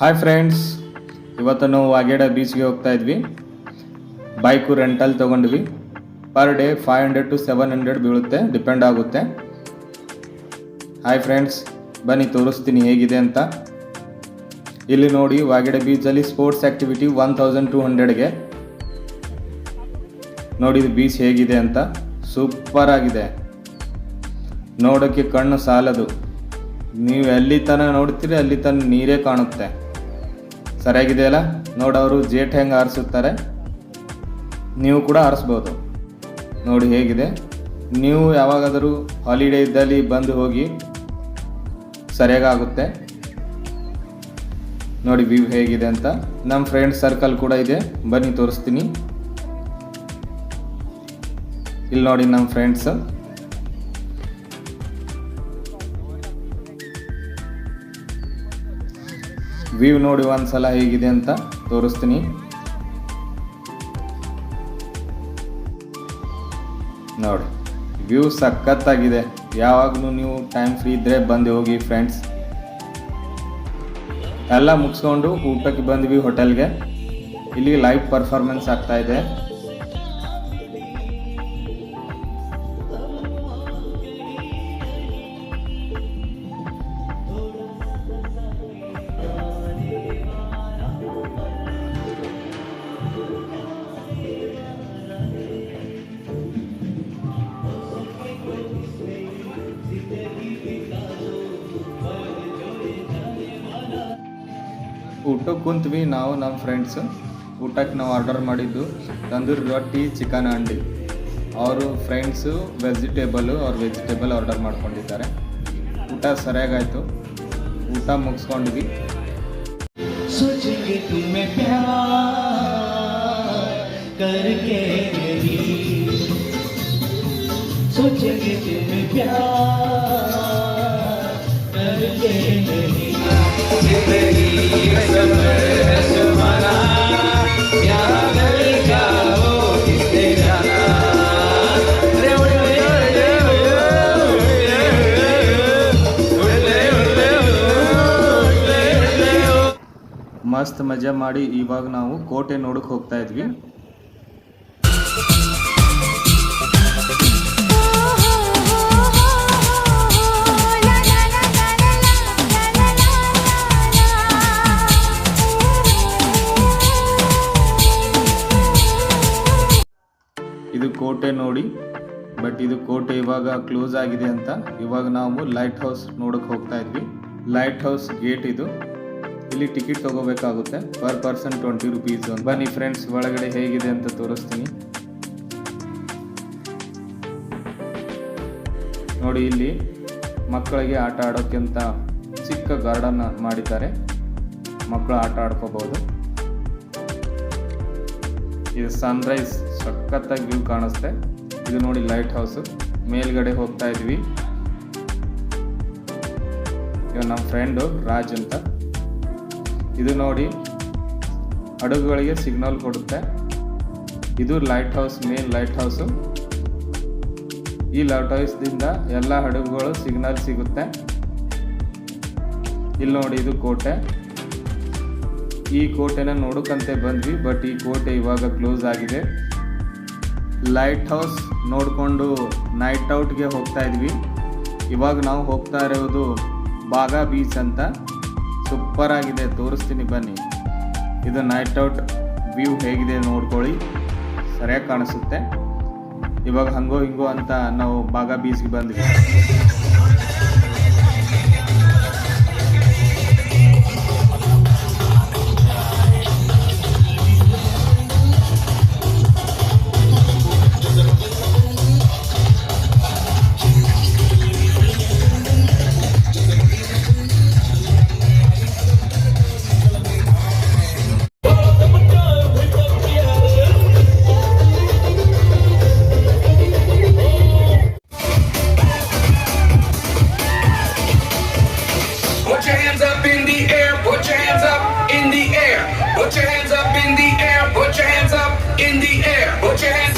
Hi friends, ಇವತ್ತು ನಾವು ವಾಗೇಡ ಬೀಚ್ಗೆ ಹೋಗ್ತಾ ಇದ್ವಿ. ಬೈಕು ರೆಂಟಲ್ ತೊಗೊಂಡ್ವಿ. ಪರ್ ಡೇ 500 to 700 ಬೀಳುತ್ತೆ, ಡಿಪೆಂಡ್ ಆಗುತ್ತೆ. ಹಾಯ್ ಫ್ರೆಂಡ್ಸ್, ಬನ್ನಿ ತೋರಿಸ್ತೀನಿ ಹೇಗಿದೆ ಅಂತ. ಇಲ್ಲಿ ನೋಡಿ, ವಾಗೇಡ ಬೀಚಲ್ಲಿ ಸ್ಪೋರ್ಟ್ಸ್ ಆ್ಯಕ್ಟಿವಿಟಿ 1200ಗೆ. ನೋಡಿ ಇದು ಬೀಚ್ ಹೇಗಿದೆ ಅಂತ, ಸೂಪರ್ ಆಗಿದೆ. ನೋಡೋಕ್ಕೆ ಕಣ್ಣು ಸಾಲದು. ನೀವು ಎಲ್ಲಿ ತನಕ ನೋಡ್ತೀರಿ ಅಲ್ಲಿ ತನಕ ನೀರೇ ಕಾಣುತ್ತೆ. ಸರಿಯಾಗಿದೆಯಲ್ಲ? ನೋಡವರು ಜೇಟ್ ಹೆಂಗೆ ಆರಿಸುತ್ತಾರೆ, ನೀವು ಕೂಡ ಆರಿಸ್ಬೋದು. ನೋಡಿ ಹೇಗಿದೆ. ನೀವು ಯಾವಾಗಾದರೂ ಹಾಲಿಡೇ ಇದ್ದಲ್ಲಿ ಬಂದು ಹೋಗಿ, ಸರಿಯಾಗುತ್ತೆ. ನೋಡಿ ವ್ಯೂ ಹೇಗಿದೆ ಅಂತ. ನಮ್ಮ ಫ್ರೆಂಡ್ ಸರ್ಕಲ್ ಕೂಡ ಇದೆ, ಬನ್ನಿ ತೋರಿಸ್ತೀನಿ. ಇಲ್ಲಿ ನೋಡಿ ನಮ್ಮ ಫ್ರೆಂಡ್ಸ್. ವ್ಯೂ ನೋಡಿ ಒಂದ್ಸಲ ಹೇಗಿದೆ ಅಂತ ತೋರಿಸ್ತೀನಿ. ನೋಡಿ ವ್ಯೂ ಸಖತ್ತಾಗಿದೆ. ಯಾವಾಗಲೂ ನೀವು ಟೈಮ್ ಫ್ರೀ ಇದ್ದರೆ ಬಂದು ಹೋಗಿ ಫ್ರೆಂಡ್ಸ್. ಎಲ್ಲ ಮುಗಿಸ್ಕೊಂಡು ಊಟಕ್ಕೆ ಬಂದ್ವಿ ಹೋಟೆಲ್ಗೆ. ಇಲ್ಲಿ ಲೈವ್ ಪರ್ಫಾರ್ಮೆನ್ಸ್ ಆಗ್ತಾ ಇದೆ. ಊಟಕ್ಕೆ ಕುಂತ್ವಿ ನಾವು ನಮ್ಮ ಫ್ರೆಂಡ್ಸ್. ಊಟಕ್ಕೆ ನಾವು ಆರ್ಡರ್ ಮಾಡಿದ್ದು ತಂದೂರಿ ರೊಟ್ಟಿ, ಚಿಕನ್ ಅಂಡಿ. ಅವರು ಫ್ರೆಂಡ್ಸು ವೆಜಿಟೇಬಲ್ ಆರ್ಡರ್ ಮಾಡ್ಕೊಂಡಿದ್ದಾರೆ. ಊಟ ಸರಿಯಾಗಾಯಿತು. ಊಟ ಮುಗಿಸ್ಕೊಂಡ್ವಿ. ಮಸ್ತ್ ಮಜಾ ಮಾಡಿ ಇವಾಗ ನಾವು ಕೋಟೆ ನೋಡಕ್ಕೆ ಹೋಗ್ತಾ ಇದ್ವಿ. ಇದು ಕೋಟೆ ನೋಡಿ, ಬಟ್ ಇದು ಕೋಟೆ ಇವಾಗ ಕ್ಲೋಸ್ ಆಗಿದೆ ಅಂತ. ಇವಾಗ ನಾವು ಲೈಟ್ ಹೌಸ್ ನೋಡಕ್ಕೆ ಹೋಗ್ತಾ ಇದ್ವಿ. ಲೈಟ್ ಹೌಸ್ ಗೇಟ್ ಇದು. ಇಲ್ಲಿ ಟಿಕೆಟ್ ತಗೋಬೇಕಾಗುತ್ತೆ. Per person 20 rupees. ಬನ್ನಿ ಫ್ರೆಂಡ್ಸ್, ಒಳಗಡೆ ಹೇಗಿದೆ ಅಂತ ತೋರಿಸ್ತೀನಿ. ನೋಡಿ, ಇಲ್ಲಿ ಮಕ್ಕಳಿಗೆ ಆಟ ಆಡೋಕ್ಕಿಂತ ಚಿಕ್ಕ ಗಾರ್ಡನ್ ಮಾಡಿದ್ದಾರೆ. ಮಕ್ಕಳು ಆಟ ಆಡ್ಕೋಬಹುದು. ಇದು ಸನ್ರೈಸ್ ಸಖತ್ತಾಗಿ ವ್ಯೂ ಕಾಣಿಸುತ್ತೆ. ಇದು ನೋಡಿ ಲೈಟ್ ಹೌಸ್. ಮೇಲ್ಗಡೆ ಹೋಗ್ತಾ ಇದ್ವಿ. ಇವಾಗ ನಮ್ಮ ಫ್ರೆಂಡು ರಾಜ್ ಅಂತ. ಇದು ನೋಡಿ ಹಡಗುಗಳಿಗೆ ಸಿಗ್ನಲ್ ಕೊಡುತ್ತೆ. ಇದು light house, main light house. ಈ ಲೈಟ್ ಹೌಸ್ದಿಂದ ಎಲ್ಲ ಹಡಗುಗಳು ಸಿಗ್ನಲ್ ಸಿಗುತ್ತೆ. ಇಲ್ಲಿ ನೋಡಿ, ಇದು ಕೋಟೆ. ಈ ಕೋಟೆನ ನೋಡೋಕ್ಕಂತೆ ಬಂದ್ವಿ, ಬಟ್ ಈ ಕೋಟೆ ಇವಾಗ ಕ್ಲೋಸ್ ಆಗಿದೆ. ಲೈಟ್ ಹೌಸ್ ನೋಡಿಕೊಂಡು ನೈಟ್ ಔಟ್ಗೆ ಹೋಗ್ತಾ ಇದ್ವಿ. ಇವಾಗ ನಾವು ಹೋಗ್ತಾ ಇರೋದು ಬಾಗಾ ಬೀಚ್ ಅಂತ. ಸೂಪರ್ ಆಗಿದೆ, ತೋರಿಸ್ತೀನಿ ಬನ್ನಿ. ಇದು ನೈಟ್ ಔಟ್ ವ್ಯೂ ಹೇಗಿದೆ ನೋಡ್ಕೊಳ್ಳಿ, ಸರಿಯಾಗಿ ಕಾಣಿಸುತ್ತೆ. ಇವಾಗ ಹಂಗೋ ಹಿಂಗೋ ಅಂತ ನಾವು ಬಾಗಾ ಬೀಚ್ಗೆ ಬಂದ್ವಿ. Put your hands up in the air, put your hands up in the air, put your hands